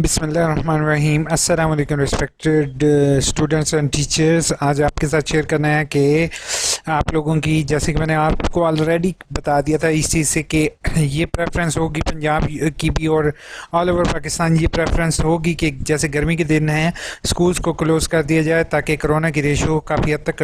बिस्मिल्लाहिर्रहमानिर्रहीम। अस्सलाम वालेकुम रिस्पेक्टेड स्टूडेंट्स एंड टीचर्स। आज आपके साथ शेयर करना है कि आप लोगों की, जैसे कि मैंने आपको ऑलरेडी बता दिया था इस चीज़ से कि ये प्रेफरेंस होगी पंजाब की भी और ऑल ओवर पाकिस्तान ये प्रेफरेंस होगी कि जैसे गर्मी के दिन हैं स्कूल्स को क्लोज़ कर दिया जाए ताकि कोरोना की रेशो काफ़ी हद तक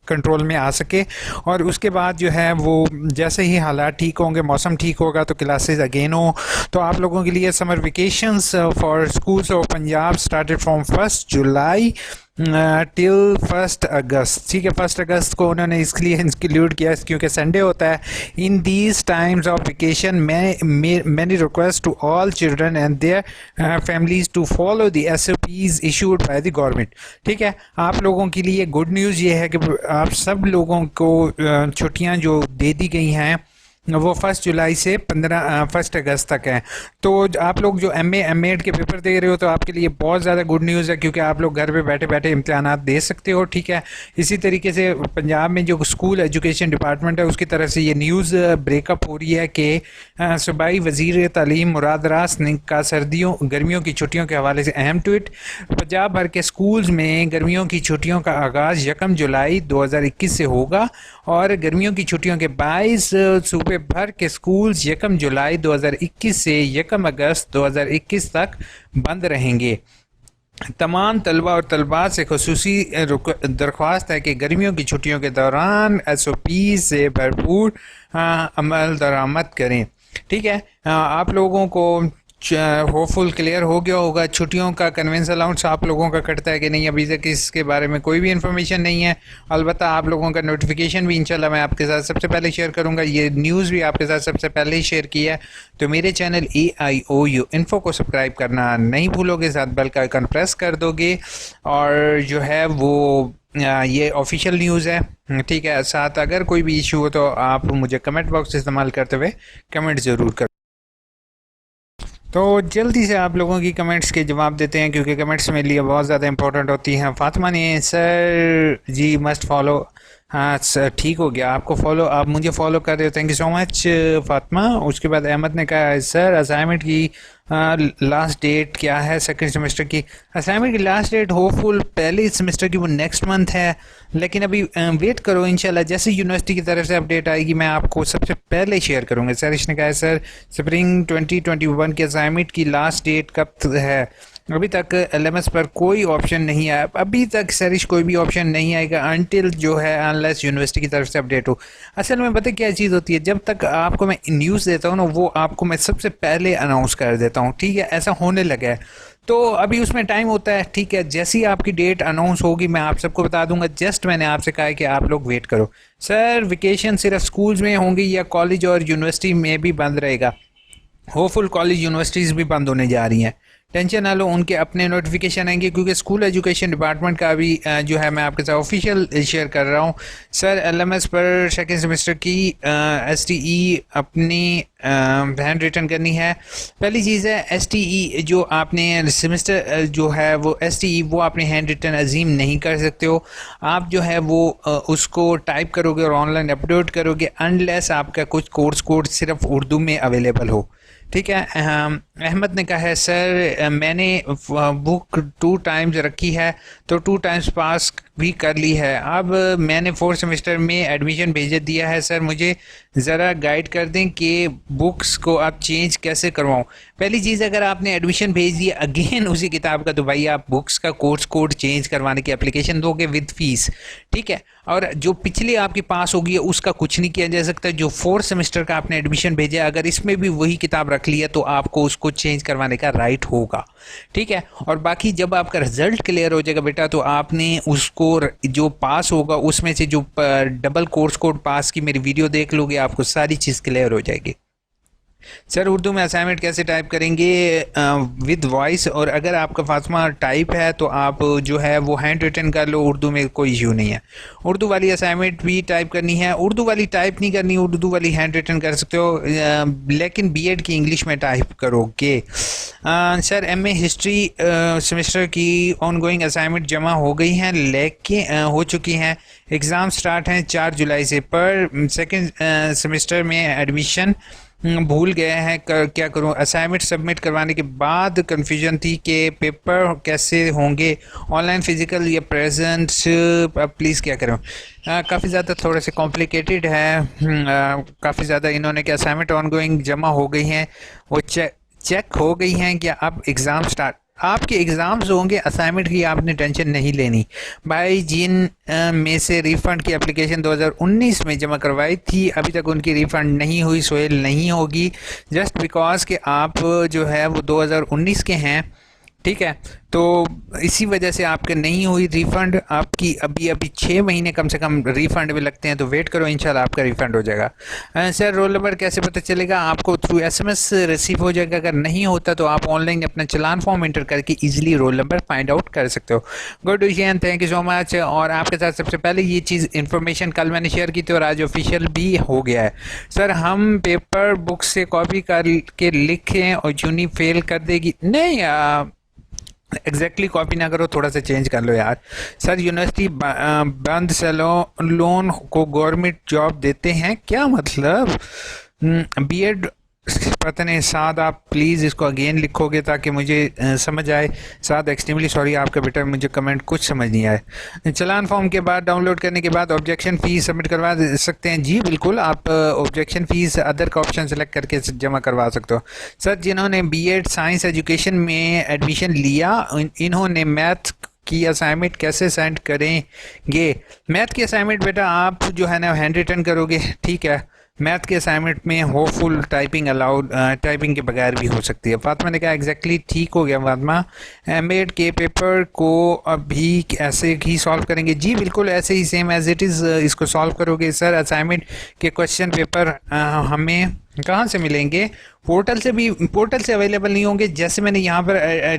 कंट्रोल में आ सके। और उसके बाद जो है वो जैसे ही हालात ठीक होंगे, मौसम ठीक होगा तो क्लासेस अगेन हो। तो आप लोगों के लिए summer vacations for schools of Punjab started from 1 July till 1 अगस्त। ठीक है, 1 अगस्त को उन्होंने इसलिए इंक्लूड किया क्योंकि संडे होता है। In these times of vacation many request to all children and their families to follow the SOPs issued by the government. ठीक है, आप लोगों के लिए गुड न्यूज़ ये है कि आप सब लोगों को छुट्टियां जो दे दी गई हैं वो 1 जुलाई से 1 अगस्त तक है। तो आप लोग जो MA M.Ed के पेपर दे रहे हो तो आपके लिए बहुत ज़्यादा गुड न्यूज़ है क्योंकि आप लोग घर पे बैठे बैठे इम्तहानात दे सकते हो। ठीक है, इसी तरीके से पंजाब में जो स्कूल एजुकेशन डिपार्टमेंट है उसकी तरफ से ये न्यूज़ ब्रेकअप हो रही है कि सूबाई वज़ीर तालीम मुराद रास ने का गर्मियों की छुट्टियों के हवाले से अहम ट्वीट। पंजाब भर के स्कूल्स में गर्मियों की छुट्टियों का आगाज़ 1 जुलाई 2021 से होगा और गर्मियों की छुट्टियों के 22 सूबे भर के स्कूल्स 1 जुलाई 2021 से 1 अगस्त 2021 तक बंद रहेंगे। तमाम तलबा और तलबात से खुसूसी दरख्वास्त है कि गर्मियों की छुट्टियों के दौरान SOP से भरपूर अमल दरामद करें। ठीक है, आप लोगों को होपफुल क्लियर हो गया होगा छुट्टियों का कन्वेंस अलाउंस आप लोगों का कटता है कि नहीं। अभी तक इसके बारे में कोई भी इन्फॉर्मेशन नहीं है। अलबत्ता आप लोगों का नोटिफिकेशन भी इंशाल्लाह मैं आपके साथ सबसे पहले शेयर करूंगा। ये न्यूज़ भी आपके साथ सबसे पहले ही शेयर की है। तो मेरे चैनल AIOU इन्फो को सब्सक्राइब करना नहीं भूलोगे, साथ बेल का आइकन प्रेस कर दोगे और जो है वो ये ऑफिशियल न्यूज़ है। ठीक है, साथ अगर कोई भी इशू हो तो आप मुझे कमेंट बॉक्स इस्तेमाल करते हुए कमेंट ज़रूर कर। तो जल्दी से आप लोगों की कमेंट्स के जवाब देते हैं क्योंकि कमेंट्स मेरे लिए बहुत ज़्यादा इंपॉर्टेंट होती हैं। फातिमा ने सर जी मस्ट फॉलो, हाँ सर ठीक हो गया, आपको फॉलो, आप मुझे फॉलो कर रहे हो, thank you so much Fatima. उसके बाद अहमद ने कहा सर असाइनमेंट की लास्ट डेट क्या है सेकंड सेमेस्टर की। असाइनमेंट की लास्ट डेट होपफुल पहले सेमेस्टर की वो नेक्स्ट मंथ है, लेकिन अभी वेट करो, इंशाल्लाह जैसे यूनिवर्सिटी की तरफ से अपडेट आएगी मैं आपको सबसे पहले शेयर करूँगा। सरिश ने कहा सर स्प्रिंग 2021 की असाइनमेंट की लास्ट डेट कब है। अभी तक LMS पर कोई ऑप्शन नहीं आया, अभी तक सरिश कोई भी ऑप्शन नहीं आएगा अनटिल जो है अनलेस यूनिवर्सिटी की तरफ से अपडेट हो। असल में पता क्या चीज़ होती है, जब तक आपको मैं न्यूज़ देता हूँ ना वो आपको मैं सबसे पहले अनाउंस कर देता हूँ। ठीक है, ऐसा होने लगा है तो अभी उसमें टाइम होता है। ठीक है, जैसी आपकी डेट अनाउंस होगी मैं आप सबको बता दूंगा। जस्ट मैंने आपसे कहा है कि आप लोग वेट करो। सर वेकेशन सिर्फ स्कूल्स में होंगी या कॉलेज और यूनिवर्सिटी में भी बंद रहेगा। होपफुल कॉलेज यूनिवर्सिटीज़ भी बंद होने जा रही हैं, टेंशन ना लो, उनके अपने नोटिफिकेशन आएंगे क्योंकि स्कूल एजुकेशन डिपार्टमेंट का भी जो है मैं आपके साथ ऑफिशियल शेयर कर रहा हूँ। सर LMS पर सेकेंड सेमेस्टर की STE अपनी हैंड रिटन करनी है। पहली चीज़ है STE जो आपने सेमेस्टर जो है वो STE वो आपने हैंड रिटन अजीम नहीं कर सकते हो। आप जो है वो उसको टाइप करोगे और ऑनलाइन अपलोड करोगे अनलेस आपका कुछ कोर्स कोड सिर्फ उर्दू में अवेलेबल हो। ठीक है, अहमद ने कहा है सर मैंने बुक 2 टाइम्स रखी है तो 2 टाइम्स पास भी कर ली है। अब मैंने 4th सेमेस्टर में एडमिशन भेज दिया है। सर मुझे ज़रा गाइड कर दें कि बुक्स को आप चेंज कैसे करवाऊं। पहली चीज़, अगर आपने एडमिशन भेज दिया अगेन उसी किताब का तो भाई आप बुक्स का कोर्स कोड चेंज करवाने की एप्लीकेशन दोगे विद फीस। ठीक है, और जो पिछले आपकी पास होगी उसका कुछ नहीं किया जा सकता। जो 4th सेमेस्टर का आपने एडमिशन भेजा अगर इसमें भी वही किताब रख लिया तो आपको उसको चेंज करवाने का राइट होगा। ठीक है, और बाकी जब आपका रिजल्ट क्लियर हो जाएगा बेटा तो आपने उसको जो पास होगा उसमें से जो डबल कोर्स कोड पास की मेरी वीडियो देख लोगे आपको सारी चीज़ क्लियर हो जाएगी। सर उर्दू में असाइनमेंट कैसे टाइप करेंगे विद वॉइस, और अगर आपका फातिमा टाइप है तो आप जो है वो हैंड रिटन कर लो, उर्दू में कोई इशू नहीं है। उर्दू वाली असाइनमेंट भी टाइप करनी है, उर्दू वाली टाइप नहीं करनी, उर्दू वाली हैंड रिटन कर सकते हो लेकिन BEd की इंग्लिश में टाइप करोगे। सर MA हिस्ट्री सेमेस्टर की ऑनगोइंग असाइनमेंट जमा हो गई हैं लेकिन हो चुकी हैं, एग्ज़ाम स्टार्ट हैं 4 जुलाई से, पर सेकेंड सेमेस्टर में एडमिशन भूल गए हैं क्या करूं। असाइनमेंट सबमिट करवाने के बाद कन्फ्यूजन थी कि पेपर कैसे होंगे, ऑनलाइन फिजिकल या प्रेजेंट, प्लीज़ क्या करूं। काफ़ी ज़्यादा थोड़े से कॉम्प्लिकेटेड है। काफ़ी ज़्यादा इन्होंने कि असाइनमेंट ऑनगोइंग जमा हो गई हैं, वो चेक हो गई हैं कि अब एग्ज़ाम स्टार्ट, आपके एग्ज़ाम्स होंगे, असाइनमेंट की आपने टेंशन नहीं लेनी भाई। जिन में से रिफ़ंड की एप्लीकेशन 2019 में जमा करवाई थी, अभी तक उनकी रिफ़ंड नहीं हुई, सोहेल नहीं होगी, जस्ट बिकॉज कि आप जो है वो 2019 के हैं, ठीक है। तो इसी वजह से आपके नहीं हुई रिफ़ंड, आपकी अभी अभी 6 महीने कम से कम रिफ़ंड में लगते हैं, तो वेट करो, इंशाल्लाह आपका रिफ़ंड हो जाएगा। सर रोल नंबर कैसे पता चलेगा? आपको थ्रू एसएमएस रिसीव हो जाएगा, अगर नहीं होता तो आप ऑनलाइन अपना चलान फॉर्म एंटर करके easily roll number find out कर सकते हो। Good Vijayan, thank you so much. और आपके साथ सबसे पहले ये चीज़ इन्फॉर्मेशन कल मैंने शेयर की थी और आज ऑफिशियल भी हो गया है। सर हम पेपर बुक से कॉपी कर के लिखें और यूनी फेल कर देगी? नहीं, एग्जैक्टली कॉपी ना करो, थोड़ा सा चेंज कर लो यार। सर यूनिवर्सिटी बंद लोन को गवर्नमेंट जॉब देते हैं क्या मतलब? बीएड पता नहीं। साद आप प्लीज़ इसको अगेन लिखोगे ताकि मुझे समझ आए। साद एक्सट्रीमली सॉरी आपका बेटा, मुझे कमेंट कुछ समझ नहीं आया। चलान फॉर्म के बाद डाउनलोड करने के बाद ऑब्जेक्शन फ़ीस सबमिट करवा सकते हैं? जी बिल्कुल, आप ऑब्जेक्शन फ़ीस अदर का ऑप्शन सेलेक्ट करके जमा करवा सकते हो। सर जिन्होंने बीएड साइंस एजुकेशन में एडमिशन लिया, इन्होंने मैथ की असाइनमेंट कैसे सेंड करेंगे? मैथ की असाइनमेंट बेटा आप जो है ना हैंड रिटन करोगे, ठीक है। मैथ के असाइनमेंट में होपफुल टाइपिंग अलाउड, टाइपिंग के बगैर भी हो सकती है। फातिमा ने कहा एग्जैक्टली ठीक हो गया फातिमा। एमएड के पेपर को अभी ऐसे ही सॉल्व करेंगे? जी बिल्कुल ऐसे ही सेम एज इट इज़ इसको सॉल्व करोगे। सर असाइनमेंट के क्वेश्चन पेपर हमें कहाँ से मिलेंगे? पोर्टल से भी, पोर्टल से अवेलेबल नहीं होंगे। जैसे मैंने यहाँ पर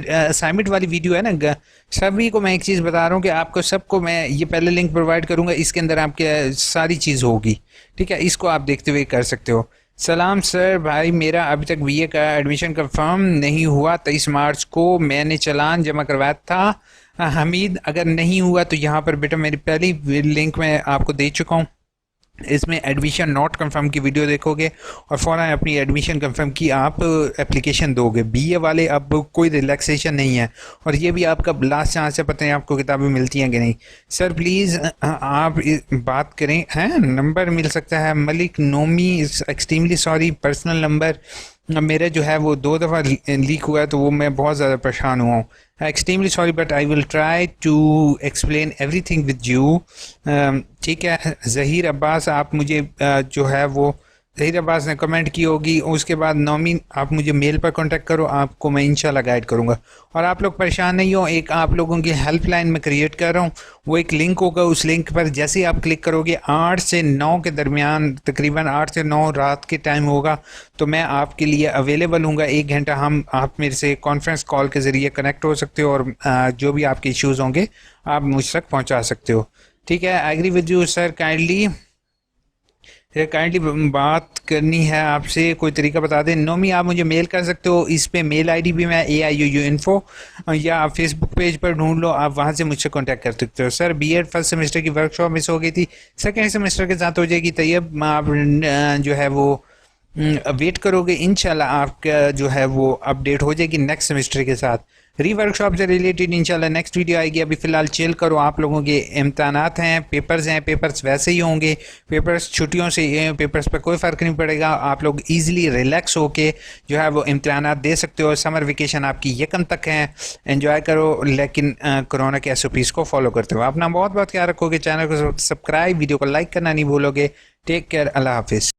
असाइनमेंट वाली वीडियो है ना, सभी को मैं एक चीज़ बता रहा हूँ कि आपको सबको मैं ये पहले लिंक प्रोवाइड करूँगा, इसके अंदर आपके सारी चीज़ होगी, ठीक है। इसको आप देखते हुए कर सकते हो। सलाम सर, भाई मेरा अभी तक बीए का एडमिशन कंफर्म नहीं हुआ। 23 मार्च को मैंने चालान जमा करवाया था। हमीद, अगर नहीं हुआ तो यहाँ पर बेटा मेरी पहली लिंक मैं आपको दे चुका हूँ, इसमें एडमिशन नॉट कंफर्म की वीडियो देखोगे और फ़ौरन अपनी एडमिशन कंफर्म की आप एप्लीकेशन दोगे। बीए वाले अब कोई रिलैक्सेशन नहीं है, और ये भी आपका लास्ट चांस है, पता नहीं आपको किताबें मिलती हैं कि नहीं। सर प्लीज़ आप बात करें, हैं नंबर मिल सकता है? Malik Nomi, extremely sorry, personal number मेरा जो है वो 2 दफ़ा लीक हुआ है, तो वो मैं बहुत ज़्यादा परेशान हुआ हूँ। Extremely sorry but I will try to explain everything with you, ठीक है। ज़हीर अब्बास, आप मुझे जो है वो ज़हीर अब्बास ने कमेंट की होगी, उसके बाद नौमी आप मुझे मेल पर कांटेक्ट करो, आपको मैं इंशाल्लाह गाइड करूँगा। और आप लोग परेशान नहीं हो, एक आप लोगों की हेल्पलाइन में क्रिएट कर रहा हूँ, वो एक लिंक होगा, उस लिंक पर जैसे ही आप क्लिक करोगे 8 से 9 के दरमियान, तकरीबन 8 से 9 रात के टाइम होगा, तो मैं आपके लिए अवेलेबल हूँगा। 1 घंटा आप मेरे से कॉन्फ्रेंस कॉल के ज़रिए कनेक्ट हो सकते हो और जो भी आपके इश्यूज़ होंगे आप मुझ तक पहुँचा सकते हो, ठीक है। I agree with you sir, kindly बात करनी है आपसे, कोई तरीका बता दें। नोमी आप मुझे मेल कर सकते हो, इस पे मेल आईडी भी मैं AIUU इन्फो, या आप फेसबुक पेज पर ढूंढ लो, आप वहाँ से मुझसे कांटेक्ट कर सकते हो। सर बीएड फर्स्ट सेमेस्टर की वर्कशॉप मिस हो गई थी, सेकेंड सेमेस्टर के साथ हो जाएगी। तैयब आप जो है वो वेट करोगे, इंशाल्लाह आपका जो है वो अपडेट हो जाएगी नेक्स्ट सेमेस्टर के साथ। वर्कशॉप से रिलेटेड इंशाल्लाह नेक्स्ट वीडियो आएगी। अभी फ़िलहाल चिल करो, आप लोगों के इम्तहानात हैं, पेपर्स हैं, पेपर्स वैसे ही होंगे, पेपर्स छुट्टियों से पेपर्स पर कोई फ़र्क नहीं पड़ेगा। आप लोग ईज़िली रिलैक्स होके जो है वो इम्तहानात दे सकते हो। समर वेकेशन आपकी 1 तक है, एंजॉय करो, लेकिन कोरोना के SOPs को फॉलो करते हो। अपना बहुत बहुत ख्याल रखोगे, चैनल को सब्सक्राइब, वीडियो को लाइक करना नहीं भूलोगे। टेक केयर, अल्लाह हाफिज़।